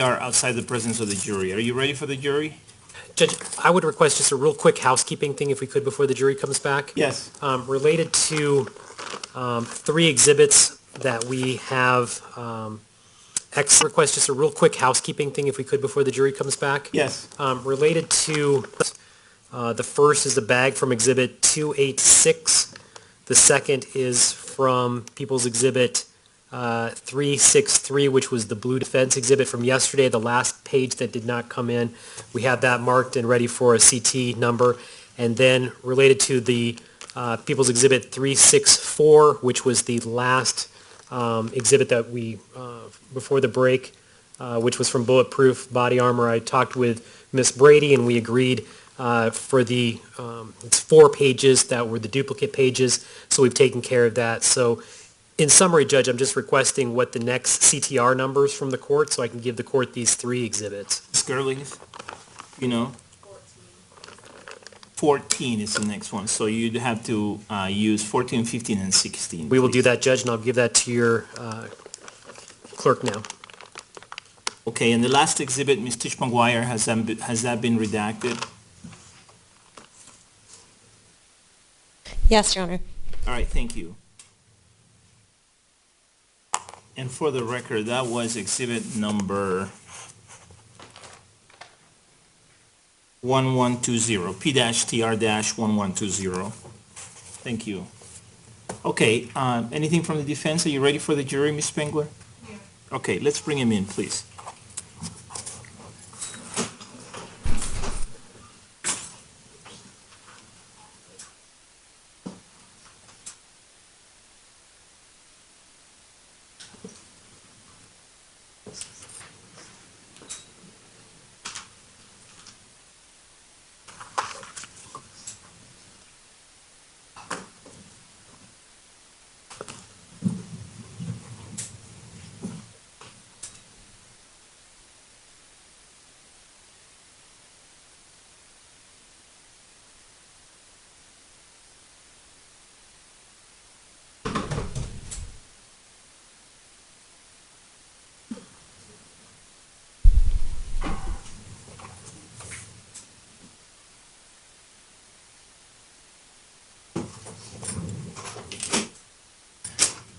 Are outside the presence of the jury. Are you ready for the jury? Judge, I would request just a real quick housekeeping thing, if we could, before the jury comes back. Yes. Related to three exhibits that we have, request just a real quick housekeeping thing, if we could, before the jury comes back. Yes. Related to, the first is the bag from Exhibit 286. The second is from People's Exhibit 363, which was the blue defense exhibit from yesterday, the last page that did not come in. We have that marked and ready for a CT number. And then related to the People's Exhibit 364, which was the last exhibit that we, before the break, which was from Bulletproof Body Armor. I talked with Ms. Brady and we agreed for the, it's 4 pages that were the duplicate pages, so we've taken care of that. So in summary, Judge, I'm just requesting what the next CTR numbers from the court so I can give the court these 3 exhibits. Ms. Gerling, you know? 14 is the next one, so you'd have to use 14, 15, and 16. We will do that, Judge, and I'll give that to your clerk now. Okay, and the last exhibit, Ms. Tish McGuire, has that been redacted? Yes, Your Honor. All right, thank you. And for the record, that was exhibit number 1120, P-TR-1120. Thank you. Okay, anything from the defense? Are you ready for the jury, Ms. Spengler? Yeah. Okay, let's bring him in, please.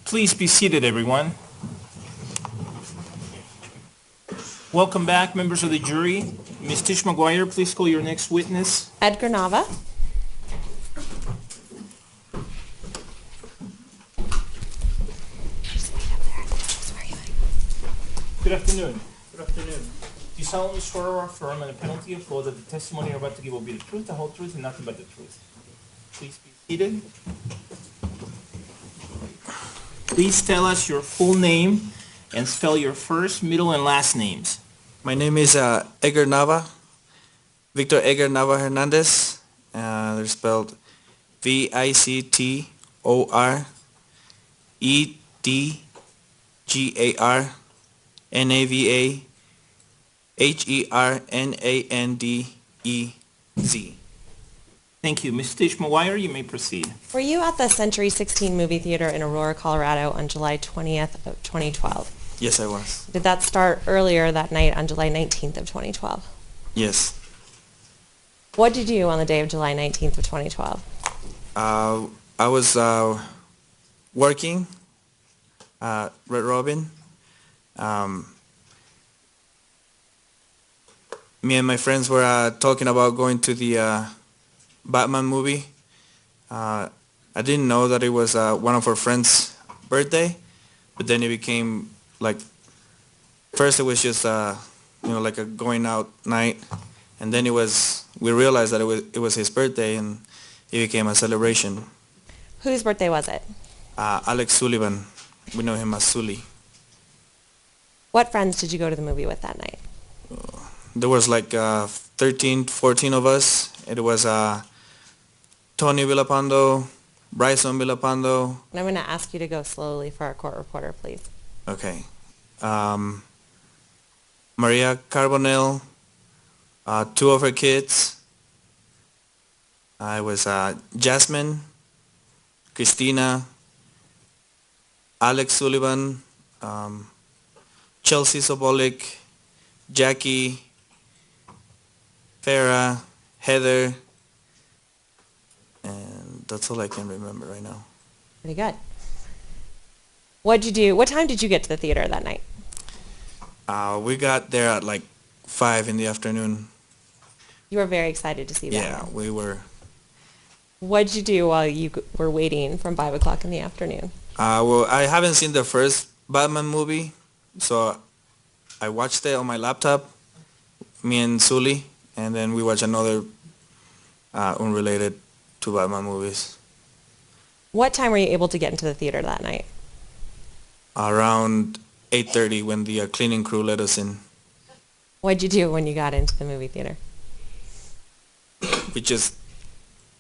Please be seated, everyone. Welcome back, members of the jury. Ms. Tish McGuire, please call your next witness. Edgar Nava. Good afternoon. Good afternoon. Do you solemnly swear or affirm on the penalty of law that the testimony you're about to give will be the truth, the whole truth, and nothing but the truth? Please be seated. Please tell us your full name and spell your first, middle, and last names. My name is Edgar Nava, Victor Edgar Nava Hernandez. They're spelled VICTOREDGARNAVAHERNANDEZ. Thank you. Ms. Tish McGuire, you may proceed. Were you at the Century 16 movie theater in Aurora, Colorado on July 20th of 2012? Yes, I was. Did that start earlier that night on July 19th of 2012? Yes. What did you do on the day of July 19th of 2012? I was working at Red Robin. Me and my friends were talking about going to the Batman movie. I didn't know that it was one of our friends' birthday, but then it became like, first it was just like a going out night, and then we realized that it was his birthday, and it became a celebration. Whose birthday was it? Alex Sullivan. We know him as Sully. What friends did you go to the movie with that night? There was like 13, 14 of us. It was Tony Villapando, Bryson Villapando. And I'm going to ask you to go slowly for our court reporter, please. Okay. Maria Carbonell, 2 of her kids. I was Jasmine, Christina, Alex Sullivan, Chelsea Sobolik, Jackie, Farah, Heather, and that's all I can remember right now. Pretty good. What'd you do? What time did you get to the theater that night? We got there at like 5 in the afternoon. You were very excited to see that. Yeah, we were. What'd you do while you were waiting from 5 o'clock in the afternoon? Well, I haven't seen the first Batman movie, so I watched it on my laptop, me and Sully, and then we watched another unrelated to Batman movies. What time were you able to get into the theater that night? Around 8:30 when the cleaning crew let us in. What'd you do when you got into the movie theater? We just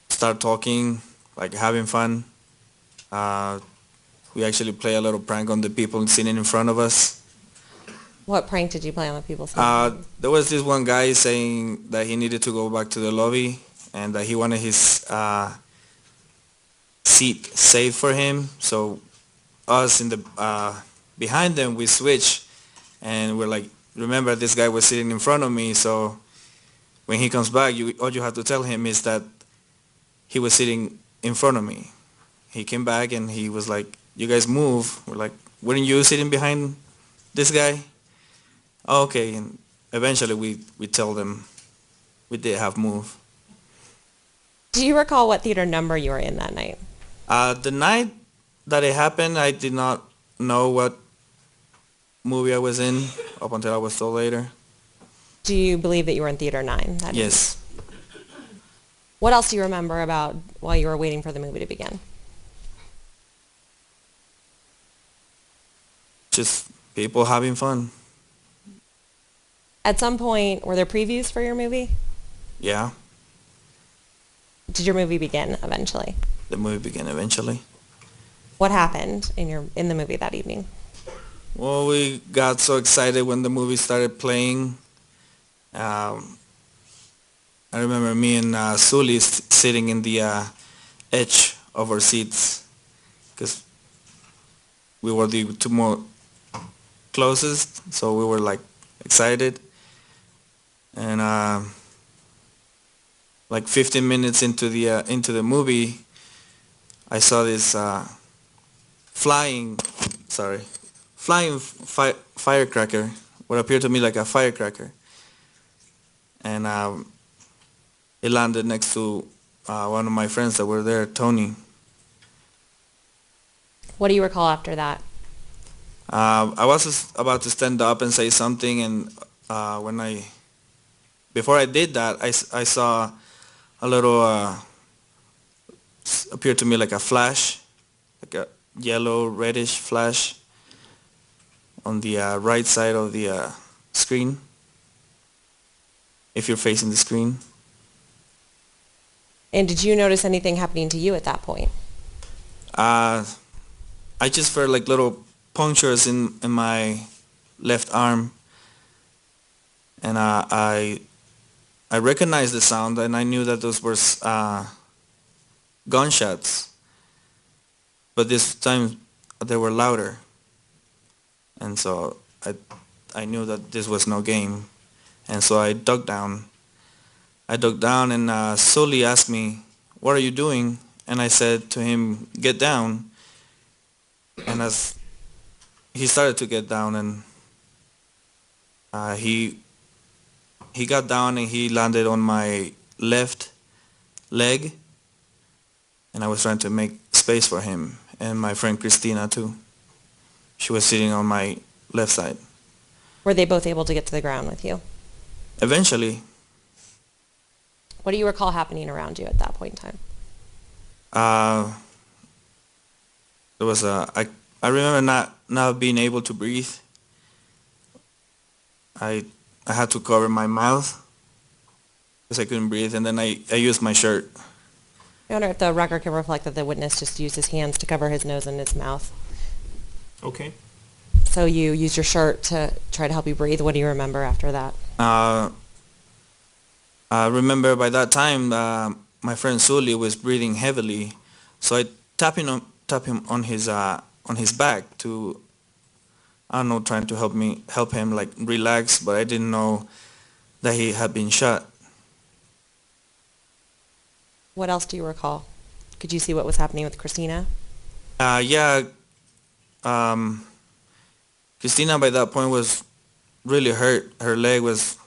start talking, like having fun. We actually play a little prank on the people sitting in front of us. What prank did you play on the people sitting? There was this one guy saying that he needed to go back to the lobby and that he wanted his seat saved for him. So us in the behind them, we switch, and we're like, remember, this guy was sitting in front of me, so when he comes back, all you have to tell him is that he was sitting in front of me. He came back and he was like, you guys move. We're like, weren't you sitting behind this guy? Oh, okay. And eventually we tell them we did have move. Do you recall what theater number you were in that night? The night that it happened, I did not know what movie I was in up until I was told later. Do you believe that you were in theater 9 that Yes. night? What else do you remember about while you were waiting for the movie to begin? Just people having fun. At some point, were there previews for your movie? Yeah. Did your movie begin eventually? The movie began eventually. What happened in the movie that evening? Well, we got so excited when the movie started playing. I remember me and Sully sitting in the edge of our seats because we were the two more closest, so we were like excited. And like 15 minutes into the movie, I saw this flying firecracker, what appeared to me like a firecracker, and it landed next to one of my friends that were there, Tony. What do you recall after that? I was just about to stand up and say something, and before I did that, I saw a little appeared to me like a flash, like a yellow reddish flash on the right side of the screen, if you're facing the screen. And did you notice anything happening to you at that point? I just felt like little punctures in my left arm, and I recognized the sound, and I knew that those were gunshots, but this time they were louder, and so I knew that this was no game, and so I dug down. And Sully asked me, "What are you doing?" And I said to him, "Get down." And as he started to get down, and he got down and he landed on my left leg, and I was trying to make space for him, and my friend Christina too. She was sitting on my left side. Were they both able to get to the ground with you? Eventually, What do you recall happening around you at that point in time? there was I remember not being able to breathe. I had to cover my mouth because I couldn't breathe, and then I used my shirt. I wonder if the record can reflect that the witness just used his hands to cover his nose and his mouth. Okay. So you used your shirt to try to help you breathe. What do you remember after that? I remember by that time my friend Sully was breathing heavily, so I tap him on his back to I don't know, trying to help him like relax, but I didn't know that he had been shot. What else do you recall? Could you see what was happening with Christina? Yeah, Christina by that point was really hurt. Her leg was,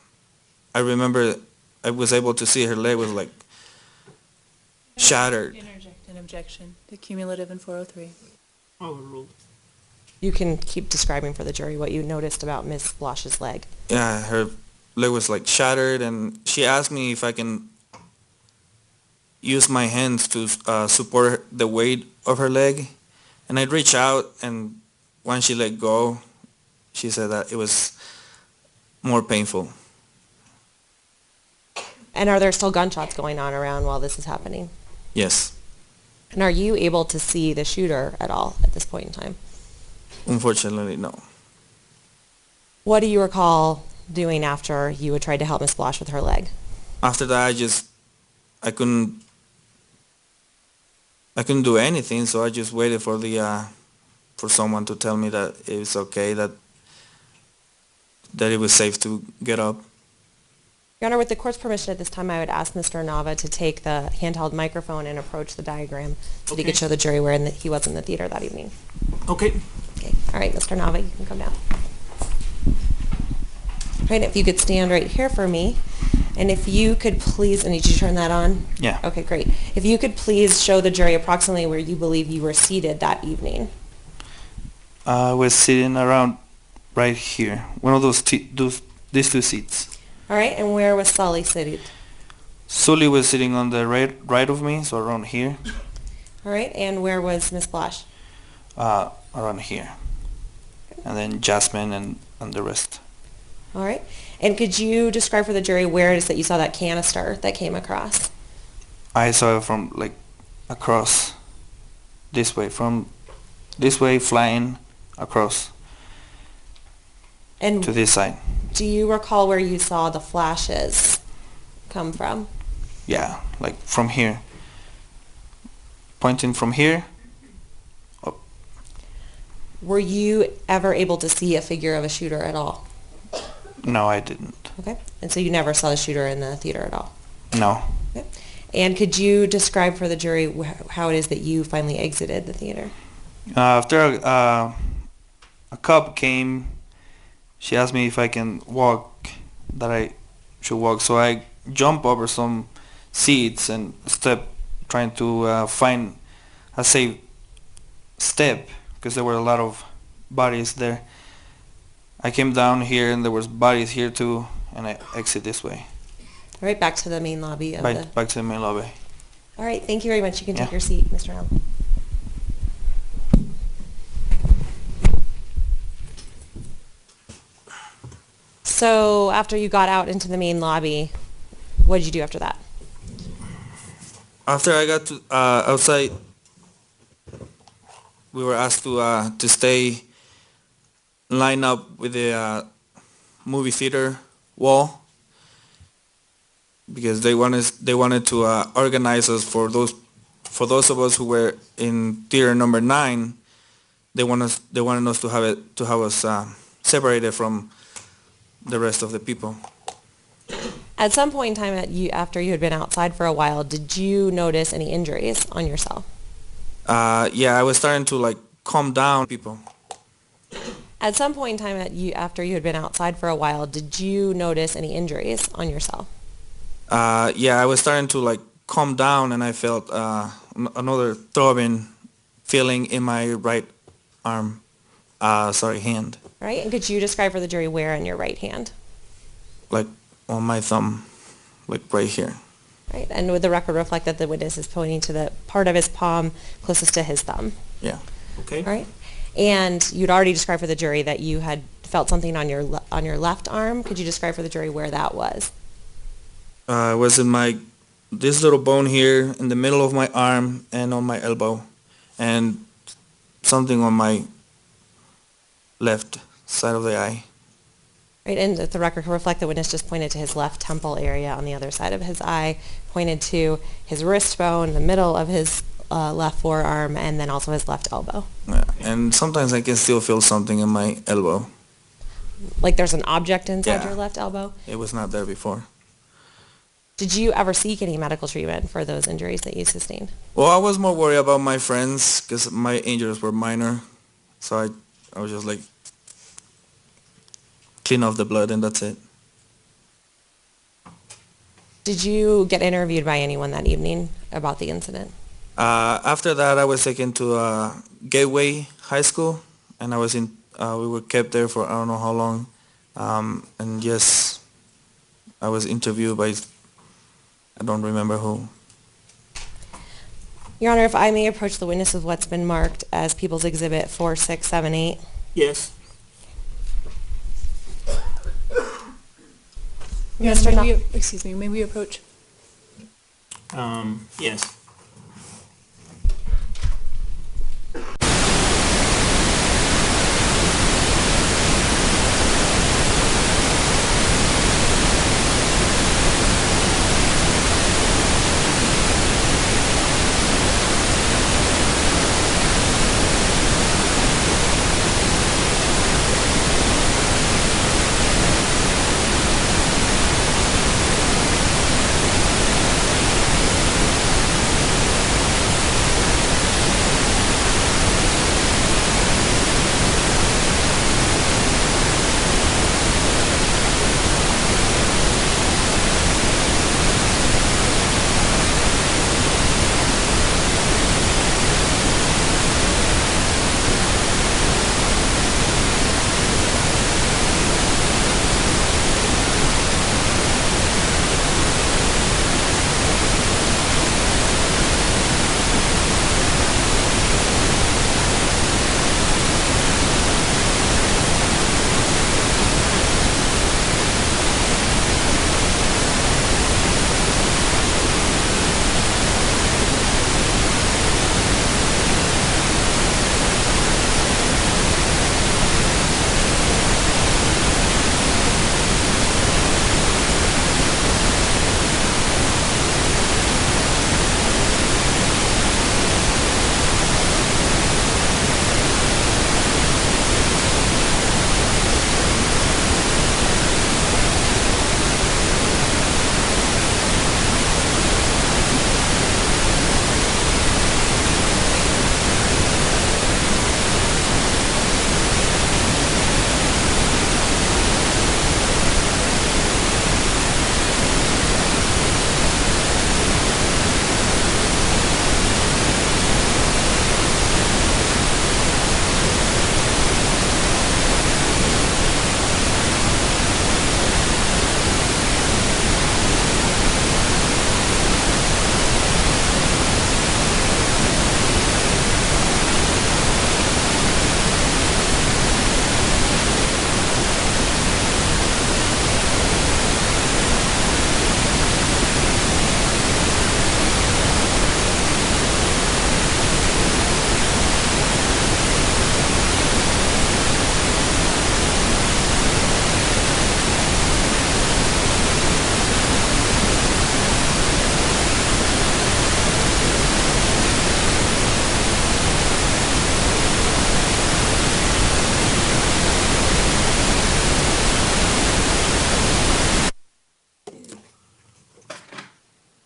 I remember I was able to see her leg was like shattered. Interject an objection. The cumulative in 403. Overruled. You can keep describing for the jury what you noticed about Ms. Blosh's leg. Yeah, her leg was like shattered, and she asked me if I can use my hands to support the weight of her leg. And I'd reach out, and once she let go, she said that it was more painful. And are there still gunshots going on around while this is happening? Yes. And are you able to see the shooter at all at this point in time? Unfortunately, no. What do you recall doing after you had tried to help Ms. Blosh with her leg? After that, I couldn't do anything, so I just waited for for someone to tell me that it was okay, that it was safe to get up. Your Honor, with the court's permission at this time, I would ask Mr. Nava to take the handheld microphone and approach the diagram so that he could show the jury where he was in the theater that evening. Okay. Okay. All right, Mr. Nava, you can come down. All right, if you could stand right here for me. And if you could please, I need you to turn that on. Yeah. Okay, great. If you could please show the jury approximately where you believe you were seated that evening. I was sitting around right here, one of these two seats. All right, and where was Sully seated? Sully was sitting on the right of me, so around here. All right, and where was Miss Blosh? Around here. And then Jasmine and the rest. All right, and could you describe for the jury where it is that you saw that canister that came across? I saw it from like across this way, from this way flying across And to this side. do you recall where you saw the flashes come from? Yeah, like from here. Pointing from here. Up. Were you ever able to see a figure of a shooter at all? No, I didn't. Okay, and so you never saw the shooter in the theater at all? No. Okay. And could you describe for the jury how it is that you finally exited the theater? After a cop came, she asked me if I can walk, that I should walk. So I jump over some seats and trying to find a safe step, because there were a lot of bodies there. I came down here and there was bodies here too, and I exit this way. All right, back to the main lobby of the... Back to the main lobby. All right, thank you very much. You can take Yeah. your seat, Mr. Allen. So after you got out into the main lobby, what did you do after that? After I got to outside, we were asked to stay line up with the movie theater wall, because they wanted to organize us for those of us who were in theater number 9. They wanted us to have us separated from the rest of the people. At some point in time after you had been outside for a while, did you notice any injuries on yourself? Yeah, I was starting to like calm down people. At some point in time after you had been outside for a while, did you notice any injuries on yourself? Yeah, I was starting to like calm down, and I felt another throbbing feeling in my right arm, hand. All right, and could you describe for the jury where in your right hand? Like on my thumb, like right here. Right, and would the record reflect that the witness is pointing to the part of his palm closest to his thumb? Yeah. Okay. All right, and you'd already described for the jury that you had felt something on your left arm. Could you describe for the jury where that was? It was in this little bone here in the middle of my arm and on my elbow, and something on my left side of the eye. Right, and the record can reflect the witness just pointed to his left temple area on the other side of his eye, pointed to his wrist bone, the middle of his left forearm and then also his left elbow. Yeah. And sometimes I can still feel something in my elbow. Like there's an object inside Yeah. your left elbow? It was not there before. Did you ever seek any medical treatment for those injuries that you sustained? Well, I was more worried about my friends because my injuries were minor. So I was just like, clean off the blood and that's it. Did you get interviewed by anyone that evening about the incident? After that, I was taken to Gateway High School, and I was we were kept there for I don't know how long. And yes, I was interviewed by, I don't remember who. Your Honor, if I may approach the witness with what's been marked as People's Exhibit 4678. Yes. Your Mr. Honor, No- may we approach? Yes.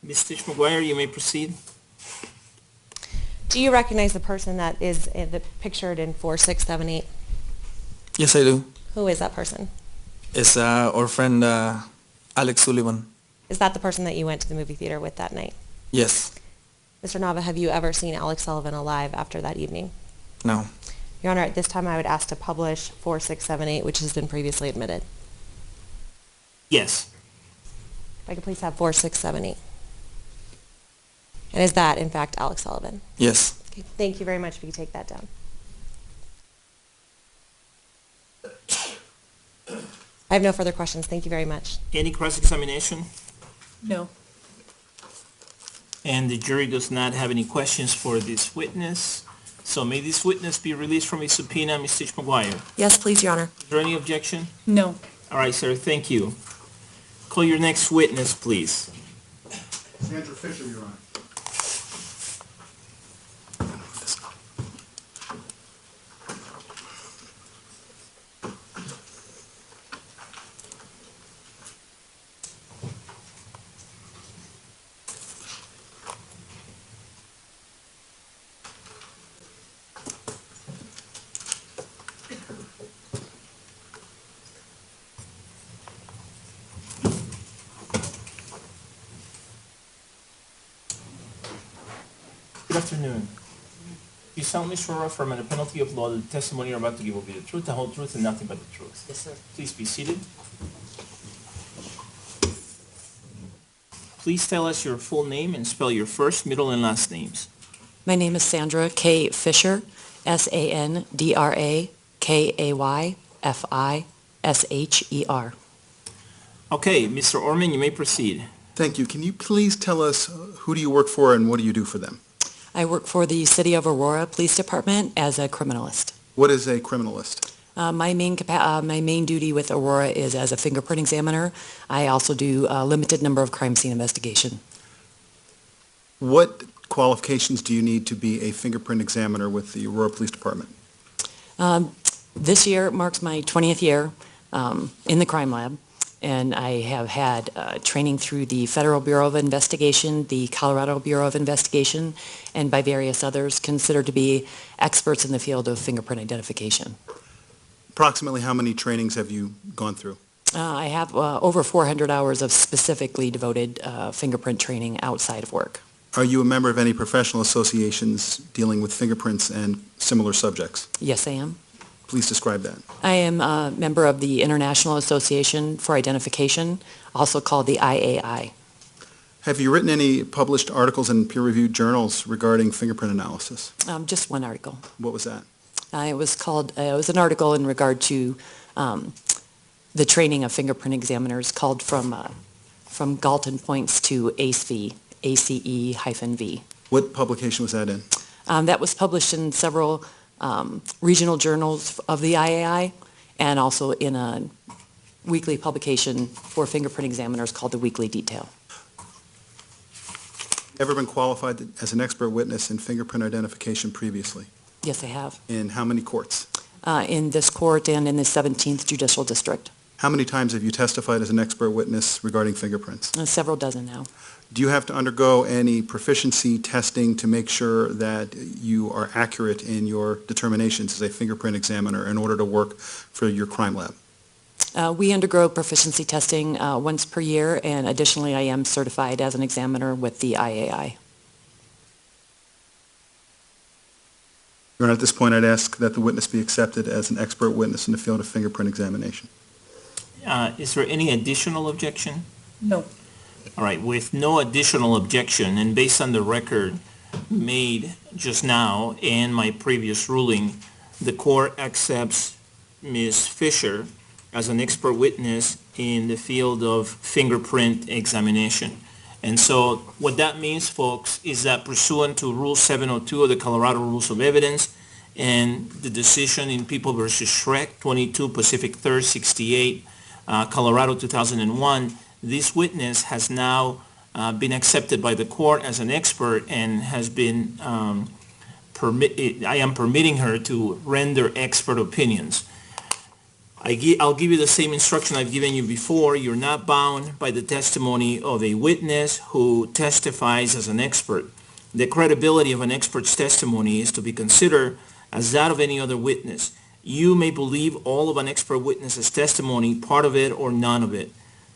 Ms. Stitch McGuire, you may proceed. Do you recognize the person that is pictured in 4678? Yes, I do. Who is that person? It's our friend Alex Sullivan. Is that the person that you went to the movie theater with that night? Yes. Mr. Nava, have you ever seen Alex Sullivan alive after that evening? No. Your Honor, at this time I would ask to publish 4678, which has been previously admitted. Yes. If I could please have 4678. And is that, in fact, Alex Sullivan? Yes. Okay, thank you very much. If you could take that down. I have no further questions. Thank you very much. Any cross-examination? No. And the jury does not have any questions for this witness. So may this witness be released from his subpoena, Ms. Stitch McGuire. Yes, please, Your Honor. Is there any objection? No. All right, sir, thank you. Call your next witness, please. Sandra Fisher, Your Honor. afternoon. Do you solemnly swear or affirm under penalty of law that the testimony you're about to give will be the truth, the whole truth, and nothing but the truth? Yes, sir. Please be seated. Please tell us your full name and spell your first, middle, and last names. My name is Sandra K. Fisher, SandrakayFisher. Okay, Mr. Orman, you may proceed. Thank you. Can you please tell us who do you work for and what do you do for them? I work for the City of Aurora Police Department as a criminalist. What is a criminalist? My main duty with Aurora is as a fingerprint examiner. I also do a limited number of crime scene investigation. What qualifications do you need to be a fingerprint examiner with the Aurora Police Department? This year marks my 20th year in the crime lab, and I have had training through the Federal Bureau of Investigation, the Colorado Bureau of Investigation, and by various others considered to be experts in the field of fingerprint identification. Approximately how many trainings have you gone through? I have over 400 hours of specifically devoted fingerprint training outside of work. Are you a member of any professional associations dealing with fingerprints and similar subjects? Yes, I am. Please describe that. I am a member of the International Association for Identification, also called the IAI. Have you written any published articles in peer-reviewed journals regarding fingerprint analysis? Just one article. What was that? It was an article in regard to the training of fingerprint examiners called From Galton Points to ACE-V, ACE-V. What publication was that in? That was published in several regional journals of the IAI and also in a weekly publication for fingerprint examiners called the Weekly Detail. Ever been qualified as an expert witness in fingerprint identification previously? Yes, I have. In how many courts? In this court and in the 17th Judicial District. How many times have you testified as an expert witness regarding fingerprints? Several dozen now. Do you have to undergo any proficiency testing to make sure that you are accurate in your determinations as a fingerprint examiner in order to work for your crime lab? We undergo proficiency testing once per year, and additionally I am certified as an examiner with the IAI. Your Honor, at this point I'd ask that the witness be accepted as an expert witness in the field of fingerprint examination. Is there any additional objection? No. All right, with no additional objection, and based on the record made just now and my previous ruling, the court accepts Ms. Fisher as an expert witness in the field of fingerprint examination. And so what that means, folks, is that pursuant to Rule 702 of the Colorado Rules of Evidence and the decision in People v. Schreck, 22 Pacific 3rd, 68, Colorado 2001, this witness has now been accepted by the court as an expert and has been I am permitting her to render expert opinions. I'll give you the same instruction I've given you before. You're not bound by the testimony of a witness who testifies as an expert. The credibility of an expert's testimony is to be considered as that of any other witness. You may believe all of an expert witness's testimony, part of it or none of it.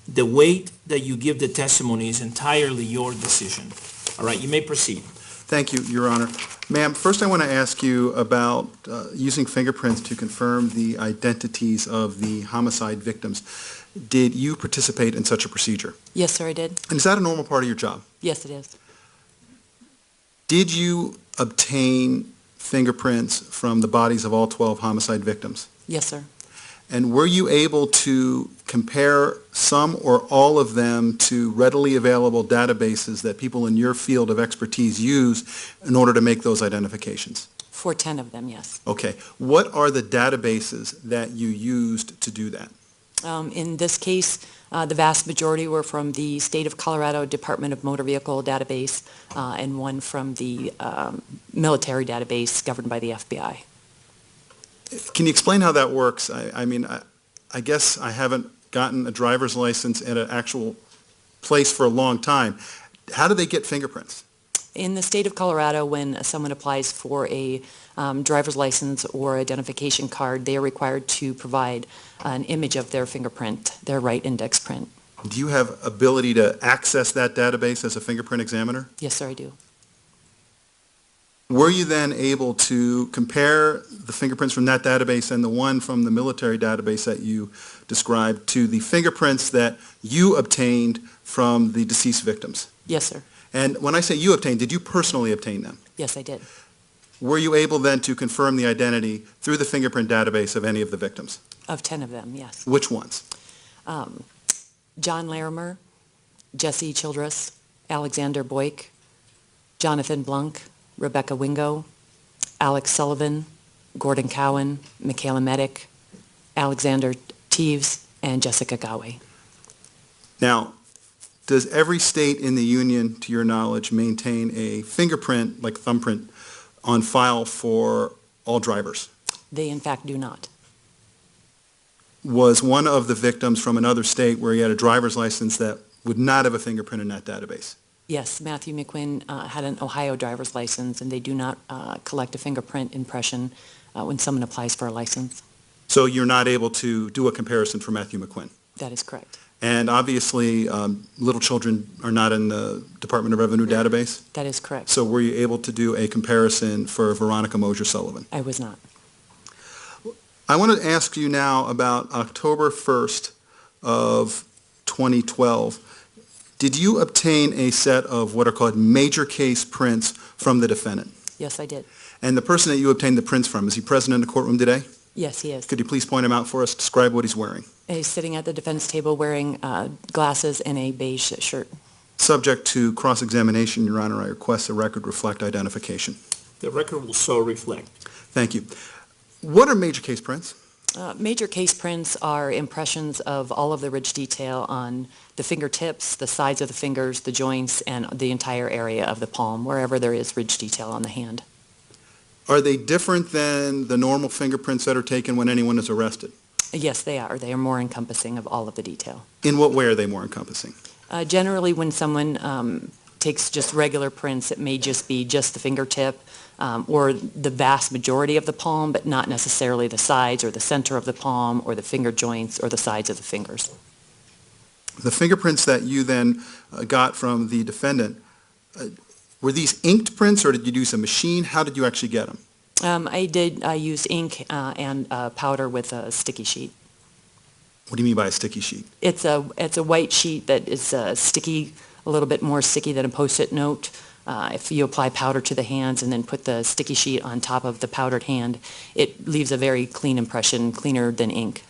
The weight that you give the testimony is entirely your decision. All right, you may proceed. Thank you, Your Honor. Ma'am, first I want to ask you about using fingerprints to confirm the identities of the homicide victims. Did you participate in such a procedure? Yes, sir, I did. And is that a normal part of your job? Yes, it is. Did you obtain fingerprints from the bodies of all 12 homicide victims? Yes, sir. And were you able to compare some or all of them to readily available databases that people in your field of expertise use in order to make those identifications? For 10 of them, yes. Okay. What are the databases that you used to do that? In this case, the vast majority were from the State of Colorado Department of Motor Vehicle database and one from the military database governed by the FBI. Can you explain how that works? I guess I haven't gotten a driver's license at an actual place for a long time. How do they get fingerprints? In the state of Colorado, when someone applies for a driver's license or identification card, they are required to provide an image of their fingerprint, their right index print. Do you have ability to access that database as a fingerprint examiner? Yes, sir, I do. Were you then able to compare the fingerprints from that database and the one from the military database that you described to the fingerprints that you obtained from the deceased victims? Yes, sir. And when I say you obtained, did you personally obtain them? Yes, I did. Were you able then to confirm the identity through the fingerprint database of any of the victims? Of 10 of them, yes. Which ones? John Larimer, Jesse Childress, Alexander Boyk, Jonathan Blunk, Rebecca Wingo, Alex Sullivan, Gordon Cowan, Michaela Medic, Alexander Teves, and Jessica Goway. Now, does every state in the union, to your knowledge, maintain a fingerprint, like thumbprint, on file for all drivers? They, in fact, do not. Was one of the victims from another state where he had a driver's license that would not have a fingerprint in that database? Yes, Matthew McQuinn had an Ohio driver's license, and they do not collect a fingerprint impression when someone applies for a license. So you're not able to do a comparison for Matthew McQuinn? That is correct. And obviously, little children are not in the Department of Revenue database? That is correct. So were you able to do a comparison for Veronica Mosier Sullivan? I was not. I want to ask you now about October 1st of 2012. Did you obtain a set of what are called major case prints from the defendant? Yes, I did. And the person that you obtained the prints from, is he present in the courtroom today? Yes, he is. Could you please point him out for us, describe what he's wearing? He's sitting at the defense table wearing glasses and a beige shirt. Subject to cross-examination, Your Honor, I request the record reflect identification. The record will so reflect. Thank you. What are major case prints? Major case prints are impressions of all of the ridge detail on the fingertips, the sides of the fingers, the joints, and the entire area of the palm, wherever there is ridge detail on the hand. Are they different than the normal fingerprints that are taken when anyone is arrested? Yes, they are. They are more encompassing of all of the detail. In what way are they more encompassing? Generally, when someone takes just regular prints, it may just be just the fingertip or the vast majority of the palm, but not necessarily the sides or the center of the palm or the finger joints or the sides of the fingers. The fingerprints that you then got from the defendant, were these inked prints or did you use a machine? How did you actually get them? I did use ink and powder with a sticky sheet. What do you mean by a sticky sheet? It's a white sheet that is sticky, a little bit more sticky than a Post-it note. If you apply powder to the hands and then put the sticky sheet on top of the powdered hand, it leaves a very clean impression, cleaner than ink.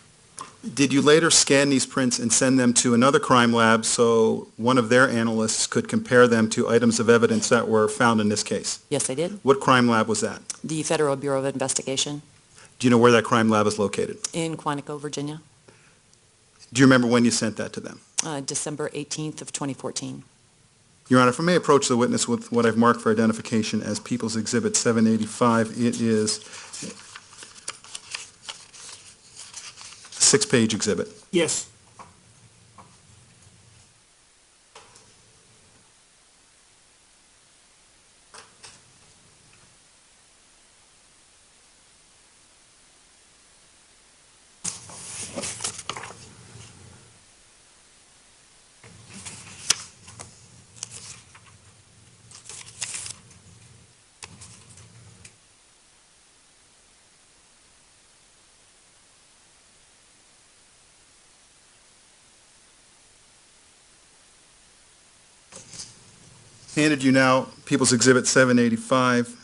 Did you later scan these prints and send them to another crime lab so one of their analysts could compare them to items of evidence that were found in this case? Yes, I did. What crime lab was that? The Federal Bureau of Investigation Do you know where that crime lab is located? in Quantico, Virginia, Do you remember when you sent that to them? December 18th of 2014. Your Honor, if I may approach the witness with what I've marked for identification as People's Exhibit 785, it is a 6-page exhibit. Yes. Handed you now People's Exhibit 785.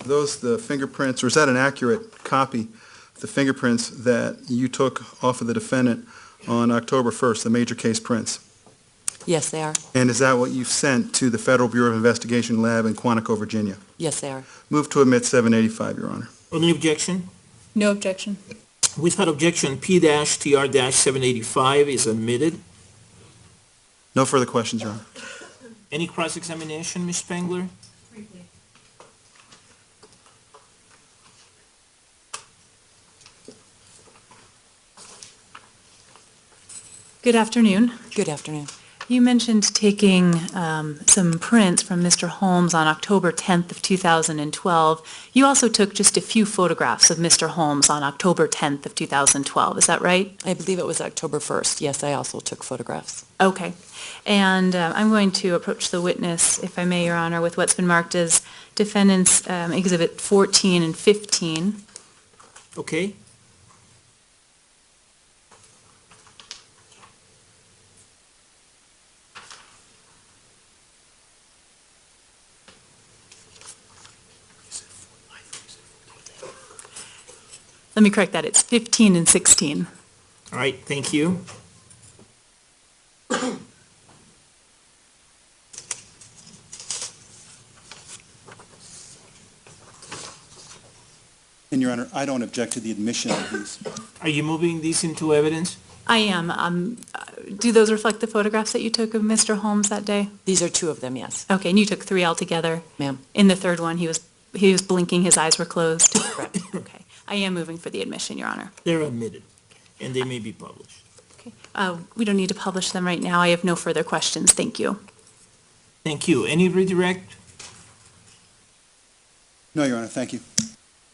Those the fingerprints, or is that an accurate copy? The fingerprints that you took off of the defendant on October 1st, the major case prints. Yes, they are. And is that what you've sent to the Federal Bureau of Investigation lab in Quantico, Virginia? Yes, they are. Move to admit 785, Your Honor. Any objection? No objection. Without objection, P-TR-785 is admitted. No further questions, Your Honor. Any cross-examination, Ms. Spangler? Good afternoon. Good afternoon. You mentioned taking some prints from Mr. Holmes on October 10th of 2012. You also took just a few photographs of Mr. Holmes on October 10th of 2012. Is that right? I believe it was October 1st. Yes, I also took photographs. Okay. And I'm going to approach the witness, if I may, Your Honor, with what's been marked as Defendants Exhibit 14 and 15. Okay? Let me correct that. It's 15 and 16. All right, thank you. And Your Honor, I don't object to the admission of these. Are you moving these into evidence? I am. Do those reflect the photographs that you took of Mr. Holmes that day? These are two of them, yes, Okay, and you took 3 altogether? ma'am. In the third one, he was blinking, his eyes were closed? Correct. Okay. I am moving for the admission, Your Honor. They're admitted, and they may be published. Okay. We don't need to publish them right now. I have no further questions. Thank you. Thank you. Any redirect? No, Your Honor, thank you.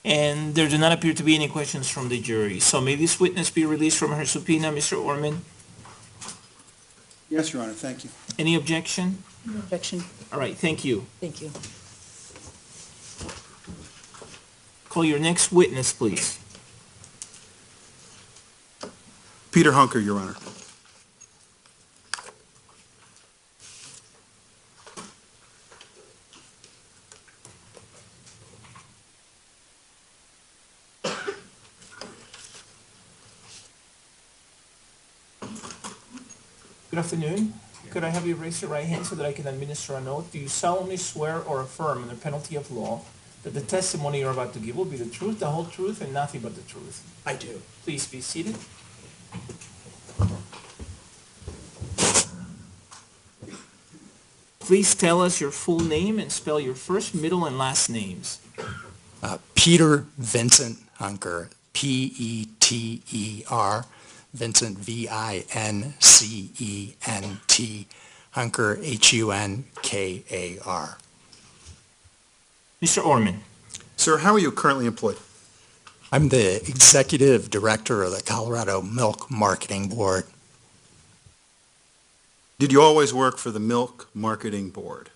And there do not appear to be any questions from the jury. So may this witness be released from her subpoena, Mr. Orman? Yes, Your Honor, thank you. Any objection? No objection. All right, thank you. Thank you. Call your next witness, please. Peter Hunker, Your Honor. Good afternoon. Could I have you raise your right hand so that I can administer an oath? Do you solemnly swear or affirm under penalty of law that the testimony you're about to give will be the truth, the whole truth, and nothing but the truth? I do. Please be seated. Please tell us your full name and spell your first, middle, and last names. Peter Vincent Hunker, P-E-T-E-R, Vincent, V-I-N-C-E-N-T, Hunker, H-U-N-K-A-R. Mr. Orman, Sir, how are you currently employed? I'm the Executive Director of the Colorado Milk Marketing Board. Did you always work for the Milk Marketing Board?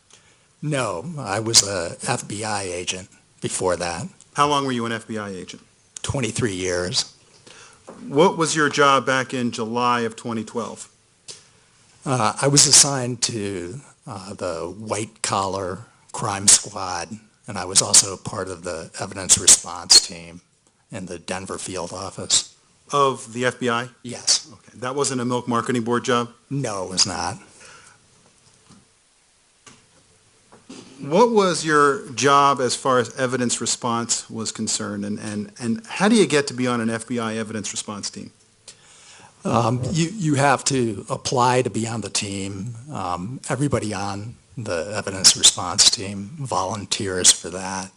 No, I was a FBI agent before that, How long were you an FBI agent? 23 years. What was your job back in July of 2012? I was assigned to the White Collar Crime Squad, and I was also part of the evidence response team in the Denver field office. Of the FBI? Yes. Okay, that wasn't a Milk Marketing Board job? No, it was not. What was your job as far as evidence response was concerned, and how do you get to be on an FBI evidence response team? You have to apply to be on the team. Everybody on the evidence response team volunteers for that.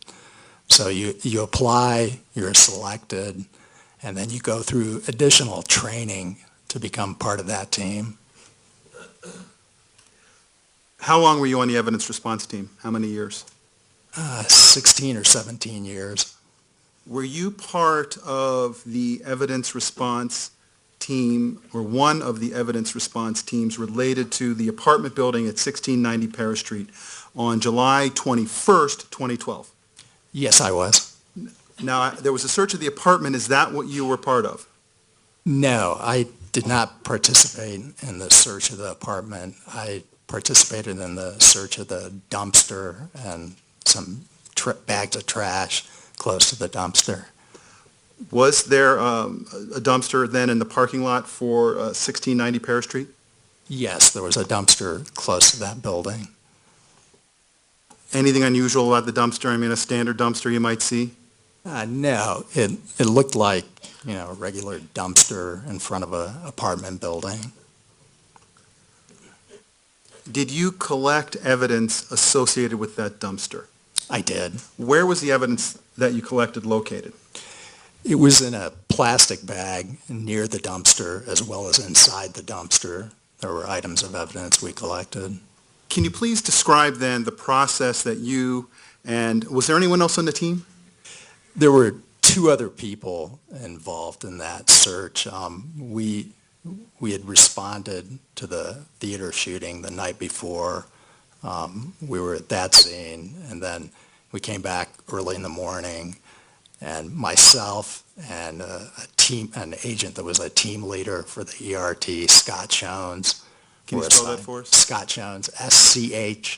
So you apply, you're selected, and then you go through additional training to become part of that team. How long were you on the evidence response team? How many years? 16 or 17 years. Were you part of the evidence response team, or one of the evidence response teams related to the apartment building at 1690 Paris Street on July 21st, 2012? Yes, I was. Now, there was a search of the apartment. Is that what you were part of? No, I did not participate in the search of the apartment. I participated in the search of the dumpster and some bags of trash close to the dumpster. Was there a dumpster then in the parking lot for 1690 Paris Street? Yes, there was a dumpster close to that building. Anything unusual about the dumpster? I mean, a standard dumpster you might see? No, it looked like, a regular dumpster in front of an apartment building. Did you collect evidence associated with that dumpster? I did. Where was the evidence that you collected located? It was in a plastic bag near the dumpster as well as inside the dumpster. there were items of evidence we collected. Can you please describe then the process that you, and was there anyone else on the team? There were two other people involved in that search. We had responded to the theater shooting the night before. We were at that scene, and then we came back early in the morning, and myself and an agent that was a team leader for the ERT, Scott Jones. Can you were spell that assigned- for us? Scott Jones, SCHONS.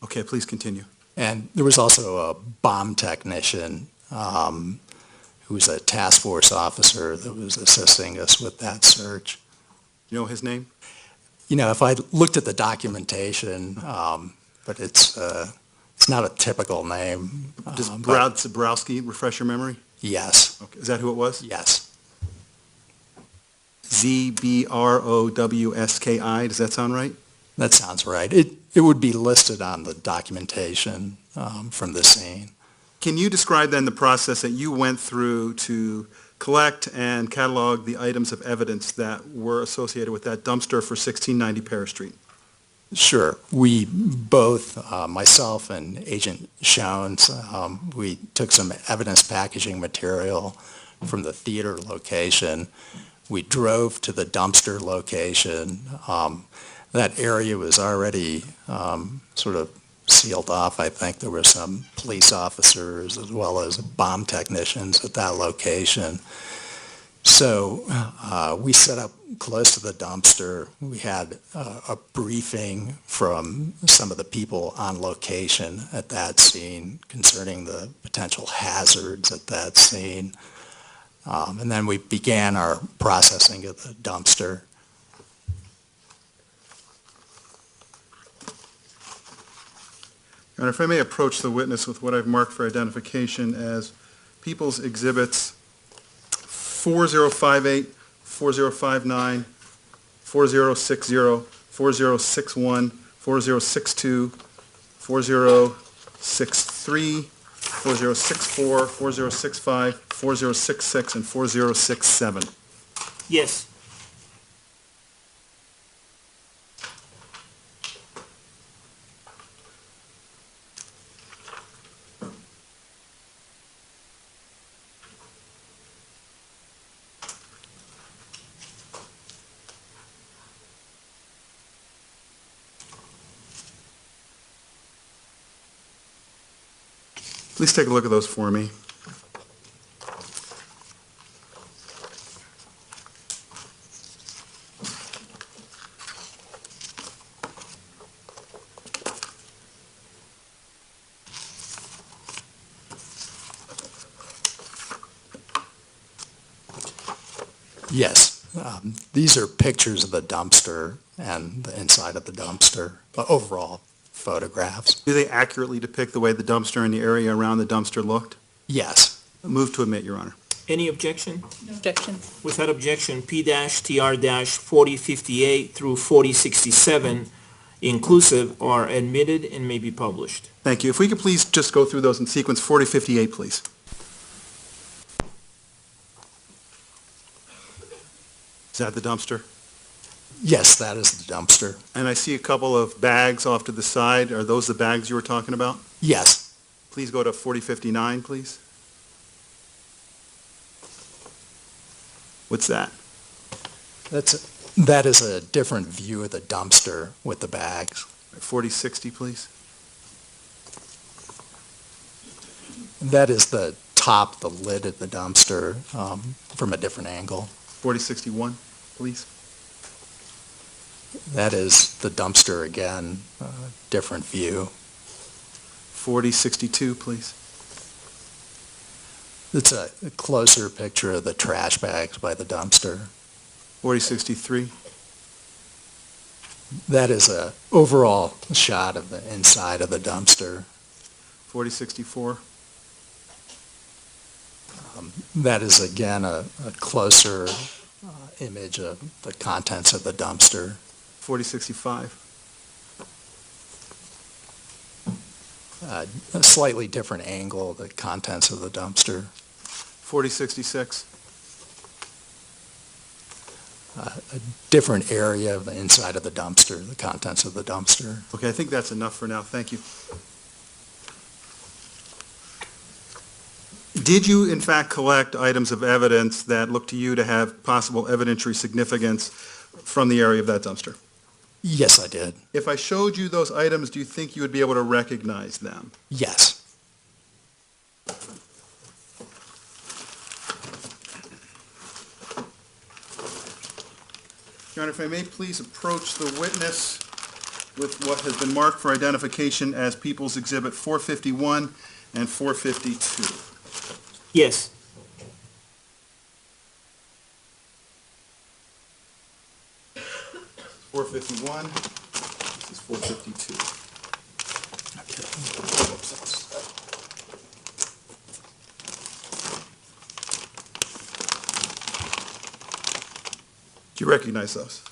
Okay, please continue. And there was also a bomb technician who was a task force officer that was assisting us with that search. You know his name? You know, if I looked at the documentation, but it's not a typical name. Does but Brad Zabrowski refresh your memory? Yes, Okay, is that who it was? yes, Zbrowski, does that sound right? that sounds right. It would be listed on the documentation from the scene. Can you describe then the process that you went through to collect and catalog the items of evidence that were associated with that dumpster for 1690 Paris Street? Sure. We both, myself and Agent Jones, we took some evidence packaging material from the theater location. We drove to the dumpster location. That area was already sort of sealed off. I think there were some police officers as well as bomb technicians at that location. So we set up close to the dumpster. We had a briefing from some of the people on location at that scene concerning the potential hazards at that scene. And then we began our processing of the dumpster. And if I may approach the witness with what I've marked for identification as People's Exhibits 4058, 4059, 4060, 4061, 4062, 4063, 4064, 4065, 4066, and 4067. Yes. Please take a look at those for me. Yes, these are pictures of the dumpster and the inside of the dumpster, overall photographs. Do they accurately depict the way the dumpster and the area around the dumpster looked? Yes, Move to admit, Your Honor. Any objection? No objection. Without objection, P-TR-4058 through 4067 inclusive are admitted and may be published. Thank you. If we could please just go through those in sequence. 4058, please. Is that the dumpster? yes, that is the dumpster. And I see a couple of bags off to the side. Are those the bags you were talking about? Yes, Please go to 4059, please. What's that? that is a different view of the dumpster with the bags. 4060, please. That is the top, the lid of the dumpster from a different angle. 4061, please. That is the dumpster again, different view. 4062, please. It's a closer picture of the trash bags by the dumpster. 4063. That is a overall shot of the inside of the dumpster. 4064. That is again a closer image of the contents of the dumpster. 4065. A slightly different angle of the contents of the dumpster. 4066. a different area of the inside of the dumpster, the contents of the dumpster. Okay, I think that's enough for now. Thank you. Did you, in fact, collect items of evidence that look to you to have possible evidentiary significance from the area of that dumpster? Yes, I did. If I showed you those items, do you think you would be able to recognize them? Yes. Your Honor, if I may please approach the witness with what has been marked for identification as People's Exhibit 451 and 452. Yes. Four 451, this is 452. Do you recognize those?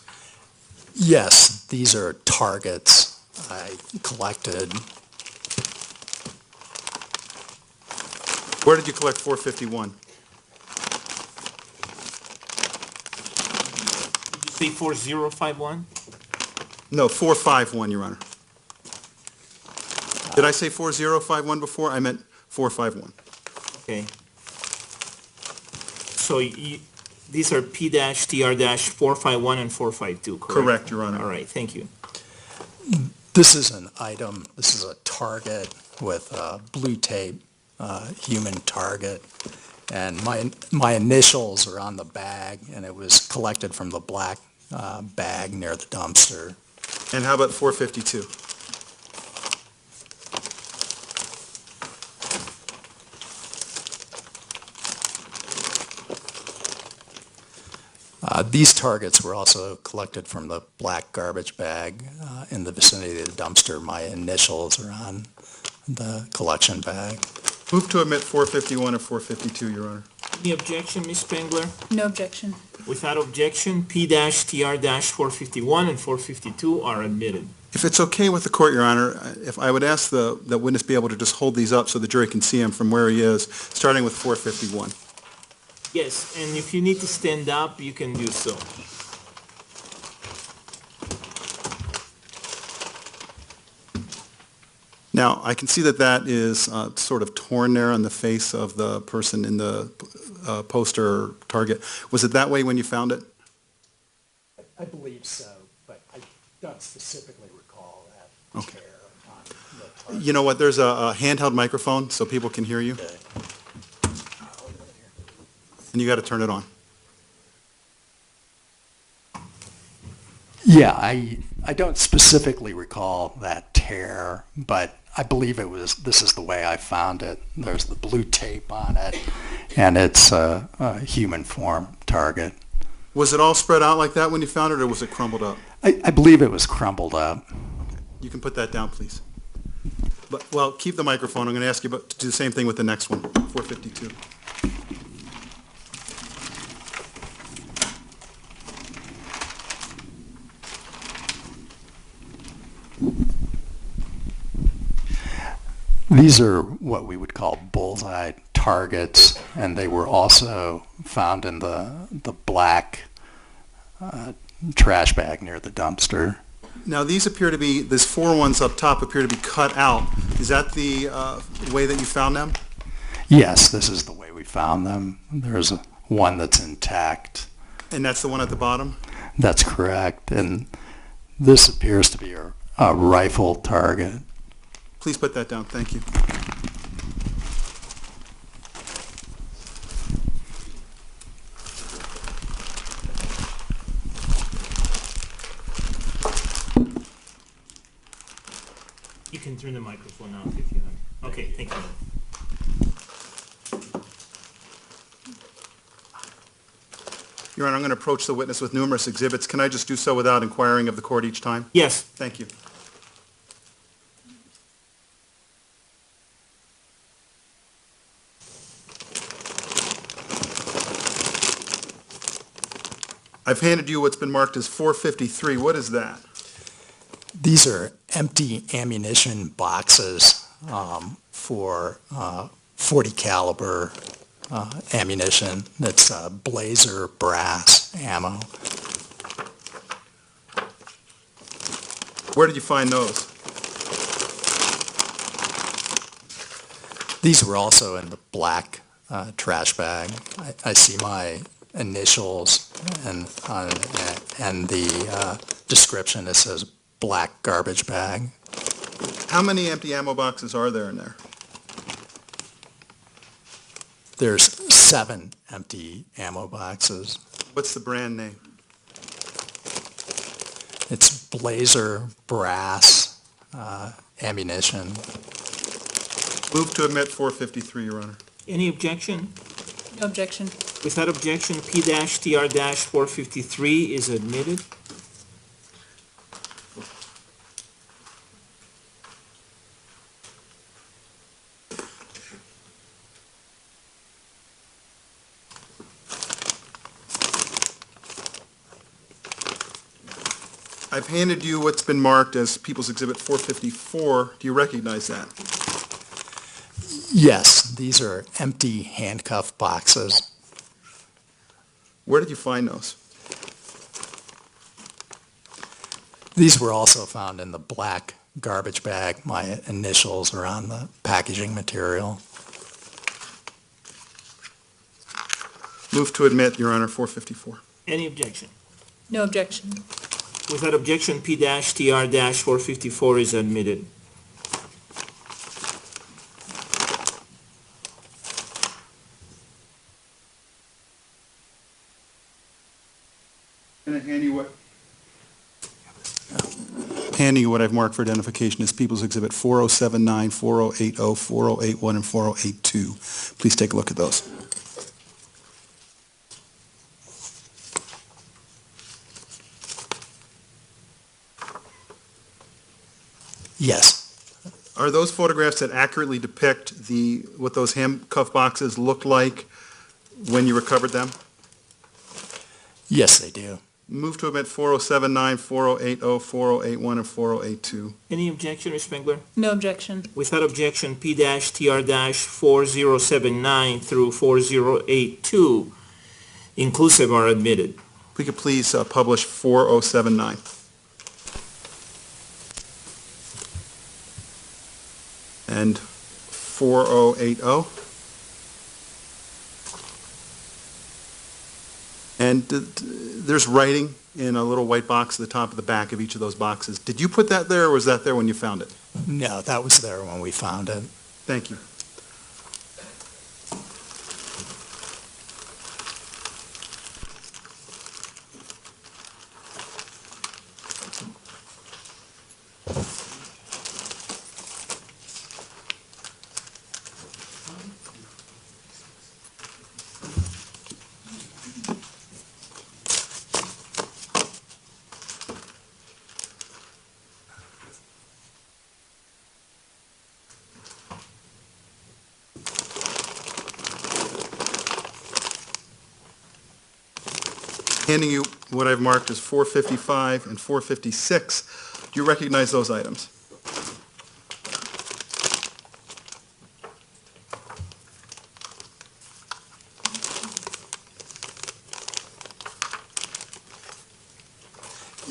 Yes, these are targets I collected. Where did you collect 451? Did you say 4051? No, 451, Your Honor. Did I say 4051 before? I meant 451. Okay. So these are P-TR-451 and 452, correct? Correct, Your Honor. All right, thank you. This is an item, this is a target with blue tape, human target, and my initials are on the bag, and it was collected from the black bag near the dumpster. And how about 452? These targets were also collected from the black garbage bag in the vicinity of the dumpster. My initials are on the collection bag. Move to admit 451 or 452, Your Honor. Any objection, Ms. Spengler? No objection. Without objection, P-TR-451 and 452 are admitted. If it's okay with the court, Your Honor, if I would ask the witness be able to just hold these up so the jury can see him from where he is, starting with 451. Yes, and if you need to stand up, you can do so. Now, I can see that that is sort of torn there on the face of the person in the poster target. Was it that way when you found it? I believe so, but I don't specifically recall that Okay. tear on the target. You know what, there's a handheld microphone so people can hear you, and you got to turn it on. Yeah, I don't specifically recall that tear, but I believe this is the way I found it. There's the blue tape on it, and it's a human form target. Was it all spread out like that when you found it, or was it crumbled up? I believe it was crumbled up. You can put that down, please. But, well, keep the microphone. I'm going to ask you to do the same thing with the next one, 452. These are what we would call bullseye targets, and they were also found in the black trash bag near the dumpster. Now, these appear to be, these four ones up top appear to be cut out. Is that the way that you found them? Yes, this is the way we found them. There's one that's intact. And that's the one at the bottom? That's correct. And this appears to be a rifle target. Please put that down. Thank you. You can turn the microphone off if you want. Okay, thank you. Your Honor, I'm going to approach the witness with numerous exhibits. Can I just do so without inquiring of the court each time? Yes. Thank you. I've handed you what's been marked as 453. What is that? These are empty ammunition boxes for 40 caliber ammunition. It's blazer brass ammo. Where did you find those? These were also in the black trash bag. I see my initials and the description, it says black garbage bag. How many empty ammo boxes are there in there? There's 7 empty ammo boxes. What's the brand name? It's Blazer brass ammunition. Move to admit 453, Your Honor. Any objection? No objection. Without objection, P-TR-453 is admitted. I've handed you what's been marked as People's Exhibit 454. Do you recognize that? Yes, these are empty handcuff boxes. Where did you find those? These were also found in the black garbage bag. My initials are on the packaging material. Move to admit, Your Honor, 454. Any objection? No objection. Without objection, P-TR-454 is admitted. I'm going to handing you what I've marked for identification as People's Exhibit 4079, 4080, 4081, and 4082. Please take a look at those. Yes, Are those photographs that accurately depict what those handcuff boxes looked like when you recovered them? yes, they do. Move to admit 4079, 4080, 4081, and 4082. Any objection, Ms. Spengler? No objection. Without objection, P-TR-4079 through 4082 inclusive are admitted. If we could please publish 4079. And 4080. And there's writing in a little white box at the top of the back of each of those boxes. Did you put that there, or was that there when you found it? No, that was there when we found it. Thank you. Handing you what I've marked as 455 and 456. Do you recognize those items?